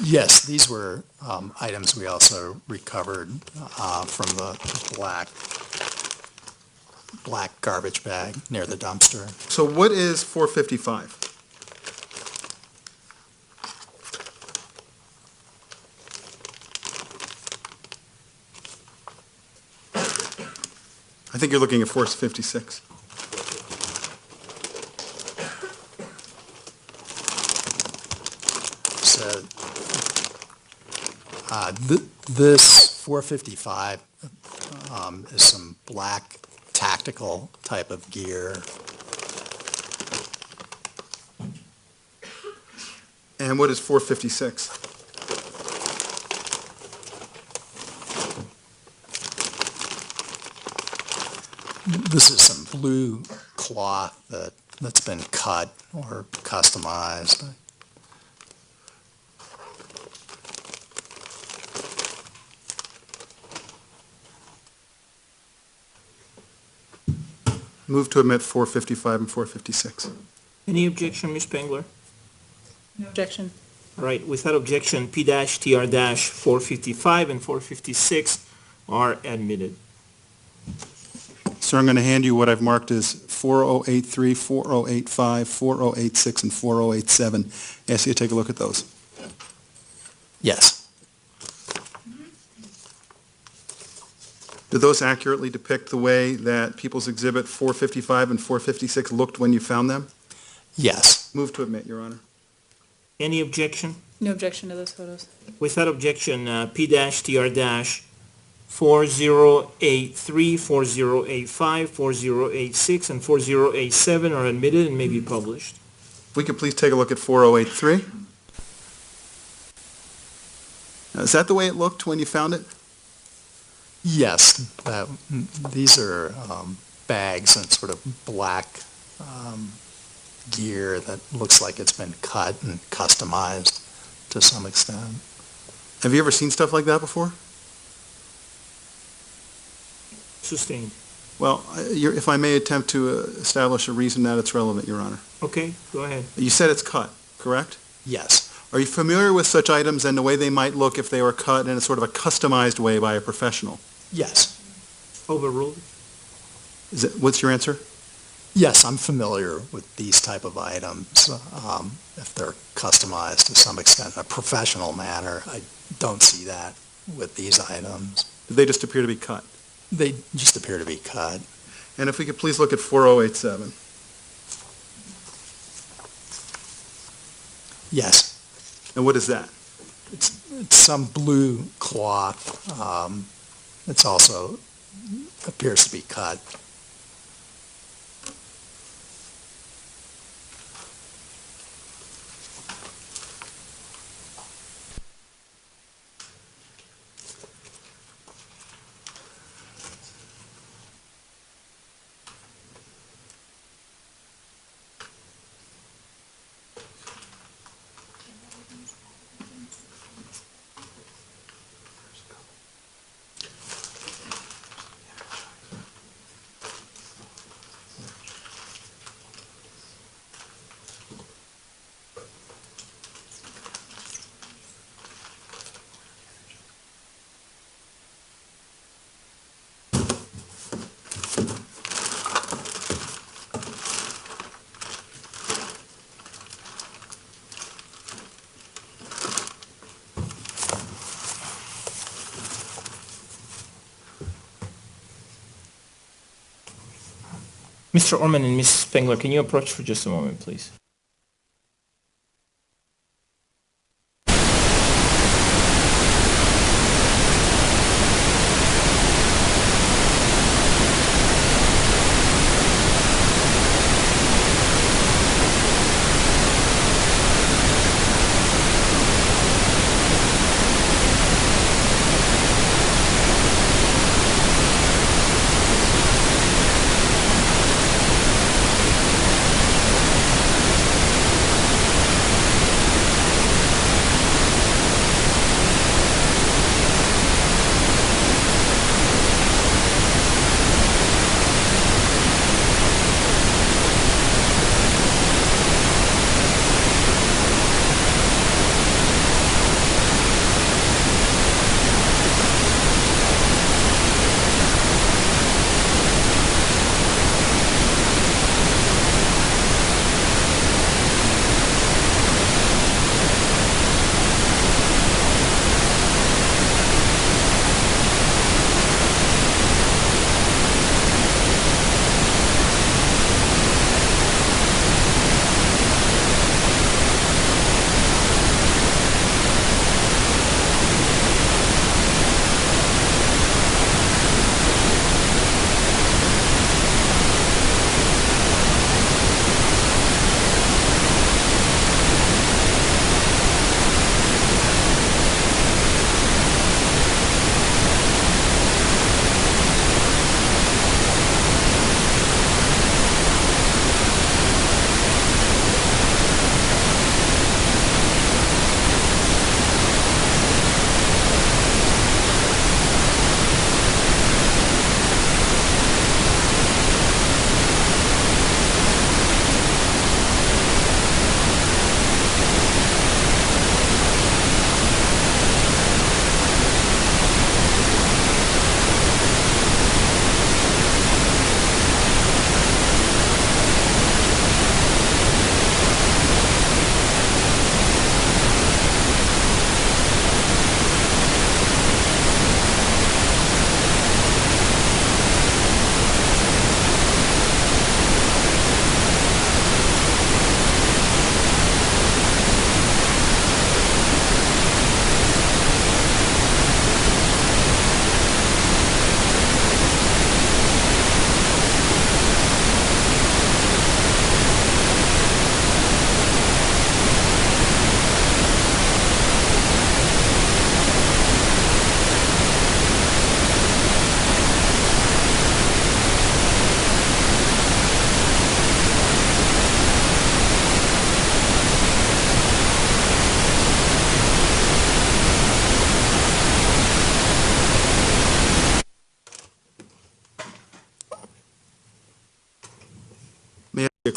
Yes, these were items we also recovered from the black garbage bag near the dumpster. So what is 455? I think you're looking at 456. So this 455 is some black tactical type of gear. And what is 456? This is some blue cloth that's been cut or customized. Move to admit 455 and 456. Any objection, Ms. Spengler? No objection. All right, without objection, P-TR-455 and 456 are admitted. Sir, I'm going to hand you what I've marked as 4083, 4085, 4086, and 4087. Ask you to take a look at those. Yes. Do those accurately depict the way that People's Exhibit 455 and 456 looked when you found them? Yes. Move to admit, Your Honor. Any objection? No objection to those photos. Without objection, P-TR-4083, 4085, 4086, and 4087 are admitted and may be published. If we could please take a look at 4083. Now, is that the way it looked when you found it? Yes. These are bags and sort of black gear that looks like it's been cut and customized to some extent. Have you ever seen stuff like that before? Sustained. Well, if I may attempt to establish a reason that it's relevant, Your Honor. Okay, go ahead. You said it's cut, correct? Yes. Are you familiar with such items and the way they might look if they were cut in a sort of a customized way by a professional? Yes. Overruled. What's your answer? Yes, I'm familiar with these type of items. If they're customized to some extent in a professional manner, I don't see that with these items. They just appear to be cut. They just appear to be cut. And if we could please look at 4087. Yes. And what is that? It's some blue cloth. It's also appears to be cut. Mr. Orman and Ms. Spengler, can you approach for just a moment, please?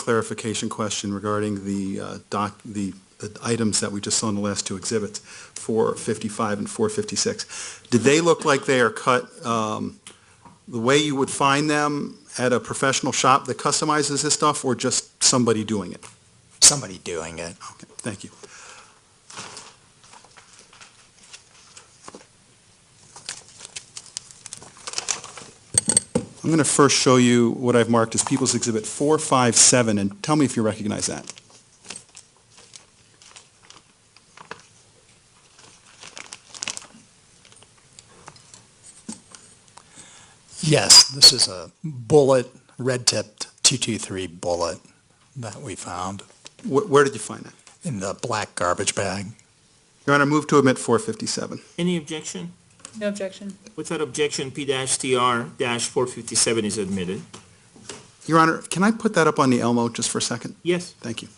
clarification question regarding the items that we just saw in the last two exhibits, 455 and 456. Did they look like they are cut the way you would find them at a professional shop that customizes this stuff, or just somebody doing it? Somebody doing it. Okay, thank you. I'm going to first show you what I've marked as People's Exhibit 457, and tell me if you recognize that. Yes, this is a bullet, red-tipped 223 bullet that we found Where did you find that? in the black garbage bag. Your Honor, move to omit 457. Any objection? No objection. Without objection, P-TR-457 is admitted. Your Honor, can I put that up on the Elmo just for a second? Yes. Thank you.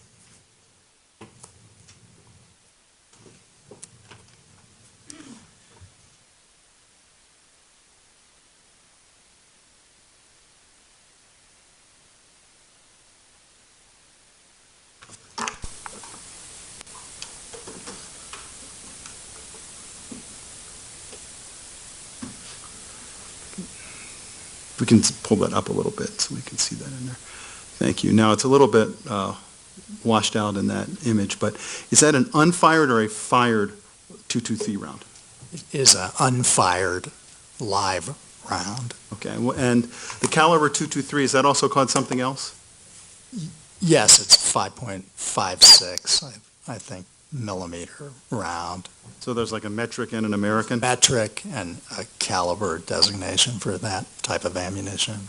We can pull that up a little bit so we can see that in there. Thank you. Now, it's a little bit washed out in that image, but is that an unfired or a fired 223 round? It is an unfired live round. Okay, and the caliber 223, is that also called something else? Yes, it's 5.56, I think, millimeter round. So there's like a metric and an American? Metric and a caliber designation for that type of ammunition.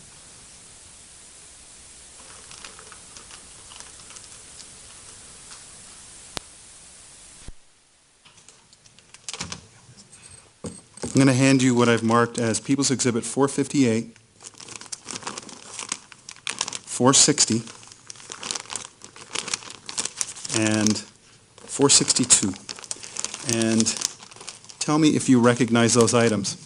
I'm going to hand you what I've marked as People's Exhibit 458, 460, and 462. And tell me if you recognize those items.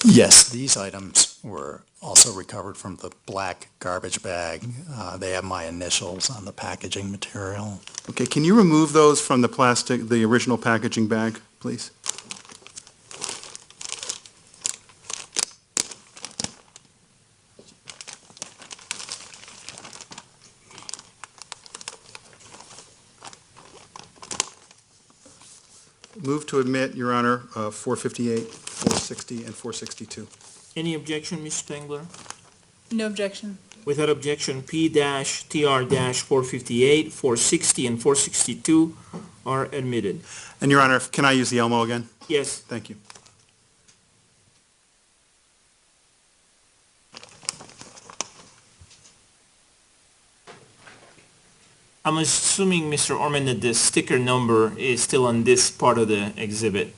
Yes, these items were also recovered from the black garbage bag. They have my initials on the packaging material. Okay, can you remove those from the plastic, the original packaging bag, please? Move to admit, Your Honor, 458, 460, and 462. Any objection, Mr. Spangler? No objection. Without objection, P-TR-458, 460, and 462 are admitted. And Your Honor, can I use the Elmo again? Yes. Thank you. I'm assuming, Mr. Orman, that the sticker number is still on this part of the exhibit.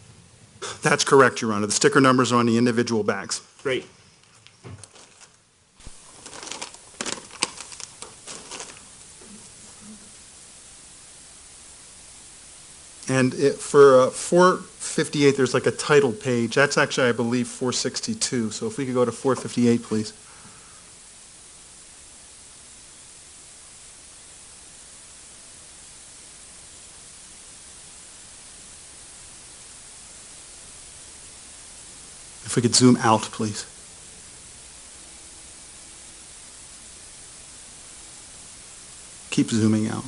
That's correct, Your Honor. The sticker numbers are on the individual bags. Great. And for 458, there's like a title page. That's actually, I believe, 462. So if we could go to 458, please. If we could zoom out, please. Keep zooming out.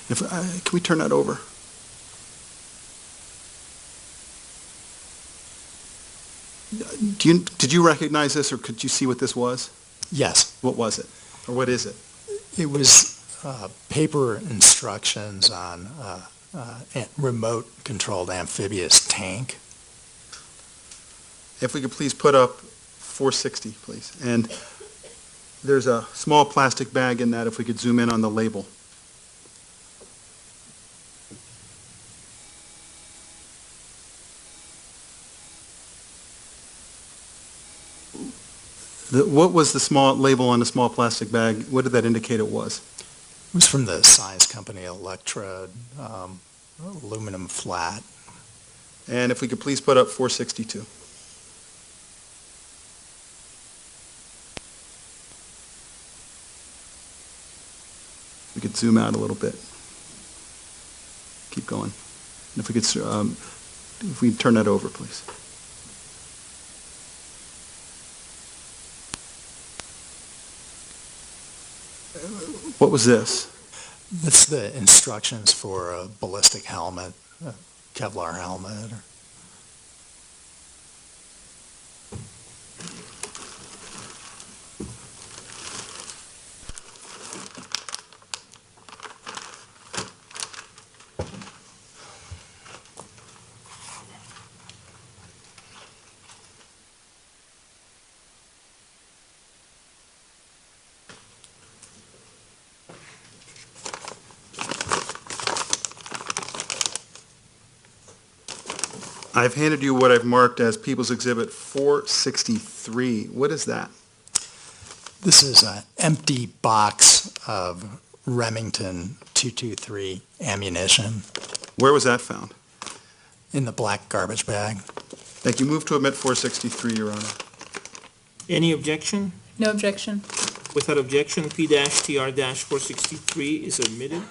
Can we turn that over? Did you recognize this, or could you see what this was? Yes, What was it? Or what is it? it was paper instructions on a remote-controlled amphibious tank. If we could please put up 460, please. And there's a small plastic bag in that, if we could zoom in on the label. What was the small label on the small plastic bag? What did that indicate it was? It was from the science company Electrode, aluminum flat. And if we could please put up 462. We could zoom out a little bit. Keep going. And if we could, if we turn that over, please. What was this? That's the instructions for a ballistic helmet, a Kevlar helmet. I've handed you what I've marked as People's Exhibit 463. What is that? This is an empty box of Remington 223 ammunition Where was that found? in the black garbage bag. Thank you. Move to omit 463, Your Honor. Any objection? No objection. Without objection, P-TR-463 is admitted.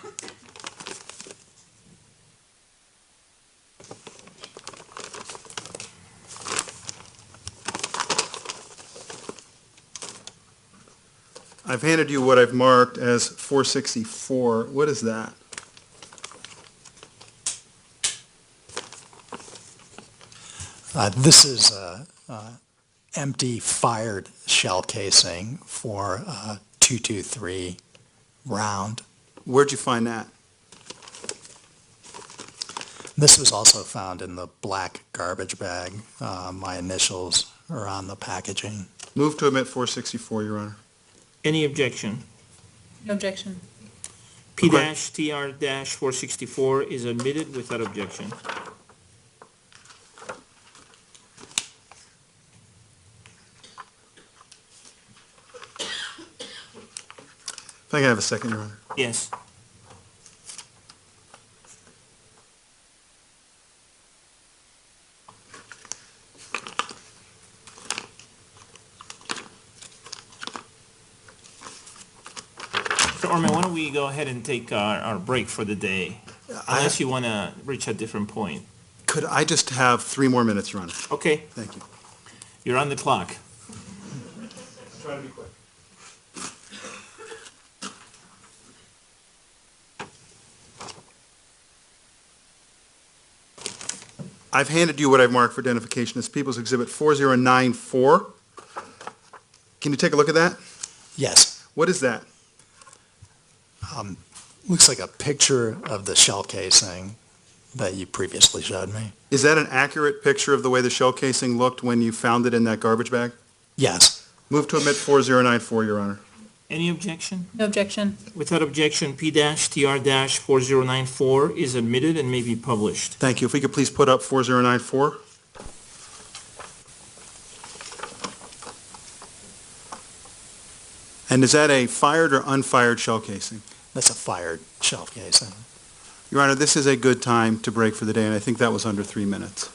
I've handed you what I've marked as 464. What is that? This is a empty fired shell casing for a 223 round. Where'd you find that? This was also found in the black garbage bag. My initials are on the packaging. Move to omit 464, Your Honor. Any objection? No objection. P-TR-464 is admitted without objection. If I can have a second, Your Honor. Yes. Mr. Orman, why don't we go ahead and take our break for the day, unless you want to reach a different point. Could I just have 3 more minutes, Your Honor? Okay, Thank you. you're on the clock. Try to be quick. I've handed you what I've marked for identification as People's Exhibit 4094. Can you take a look at that? Yes. What is that? Looks like a picture of the shell casing that you previously showed me. Is that an accurate picture of the way the shell casing looked when you found it in that garbage bag? Yes. Move to omit 4094, Your Honor. Any objection? No objection. Without objection, P-TR-4094 is admitted and may be published. Thank you. If we could please put up 4094. And is that a fired or unfired shell casing? That's a fired shell casing. Your Honor, this is a good time to break for the day, and I think that was under 3 minutes.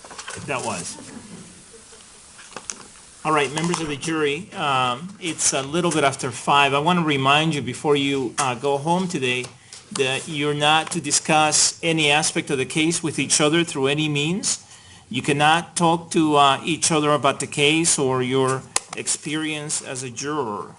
That was. All right, members of the jury, it's a little bit after 5. I want to remind you before you go home today that you're not to discuss any aspect of the case with each other through any means. You cannot talk to each other about the case or your experience as a juror.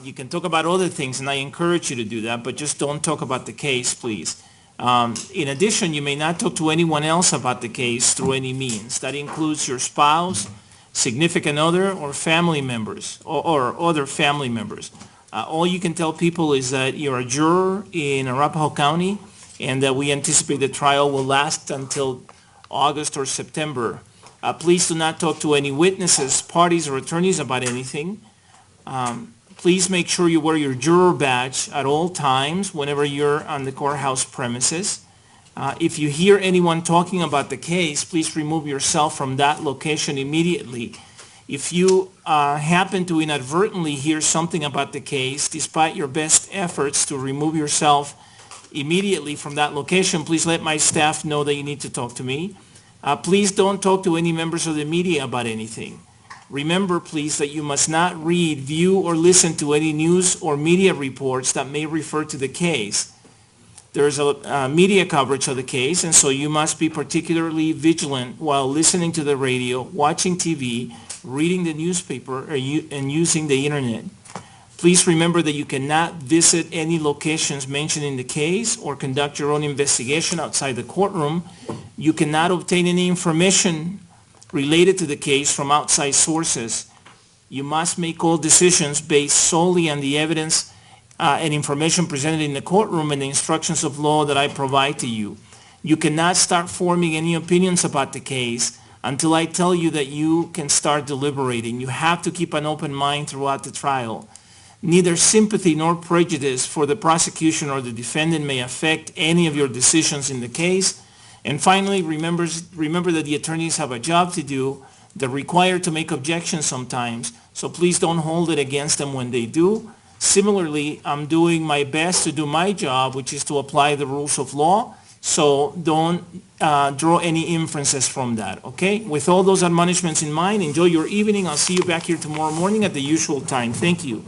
You can talk about other things, and I encourage you to do that, but just don't talk about the case, please. In addition, you may not talk to anyone else about the case through any means. That includes your spouse, significant other, or family members, or other family members. All you can tell people is that you're a juror in Arapahoe County, and that we anticipate the trial will last until August or September. Please do not talk to any witnesses, parties, or attorneys about anything. Please make sure you wear your juror badge at all times whenever you're on the courthouse premises. If you hear anyone talking about the case, please remove yourself from that location immediately. If you happen to inadvertently hear something about the case, despite your best efforts to remove yourself immediately from that location, please let my staff know that you need to talk to me. Please don't talk to any members of the media about anything. Remember, please, that you must not read, view, or listen to any news or media reports that may refer to the case. There's a media coverage of the case, and so you must be particularly vigilant while listening to the radio, watching TV, reading the newspaper, and using the internet. Please remember that you cannot visit any locations mentioned in the case or conduct your own investigation outside the courtroom. You cannot obtain any information related to the case from outside sources. You must make all decisions based solely on the evidence and information presented in the courtroom and the instructions of law that I provide to you. You cannot start forming any opinions about the case until I tell you that you can start deliberating. You have to keep an open mind throughout the trial. Neither sympathy nor prejudice for the prosecution or the defendant may affect any of your decisions in the case. And finally, remember that the attorneys have a job to do. They're required to make objections sometimes, so please don't hold it against them when they do. Similarly, I'm doing my best to do my job, which is to apply the rules of law, so don't draw any inferences from that, okay? With all those admonishments in mind, enjoy your evening. I'll see you back here tomorrow morning at the usual time. Thank you.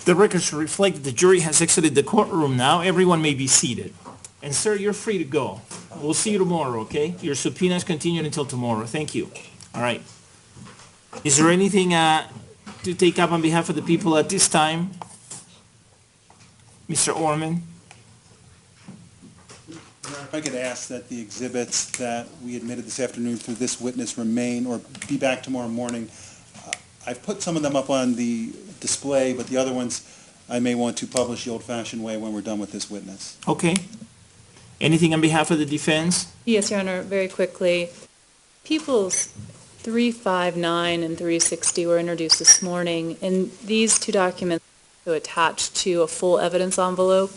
The record should reflect that the jury has exited the courtroom now. Everyone may be seated. And sir, you're free to go. We'll see you tomorrow, okay? Your subpoena is continued until tomorrow. Thank you. All right. Is there anything to take up on behalf of the people at this time? Mr. Orman? If I could ask that the exhibits that we admitted this afternoon through this witness remain or be back tomorrow morning. I've put some of them up on the display, but the other ones I may want to publish the old-fashioned way when we're done with this witness. Okay. Anything on behalf of the defense? Yes, Your Honor, very quickly. People's 359 and 360 were introduced this morning, and these two documents are attached to a full evidence envelope,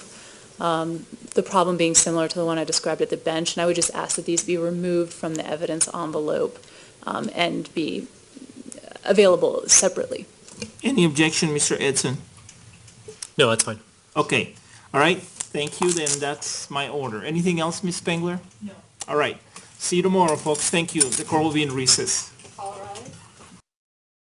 the problem being similar to the one I described at the bench, and I would just ask that these be removed from the evidence envelope and be available separately. Any objection, Mr. Edson? No, that's fine. Okay. All right. Thank you. Then that's my order. Anything else, Ms. Spengler? No. All right. See you tomorrow, folks. Thank you. The court will be in recess.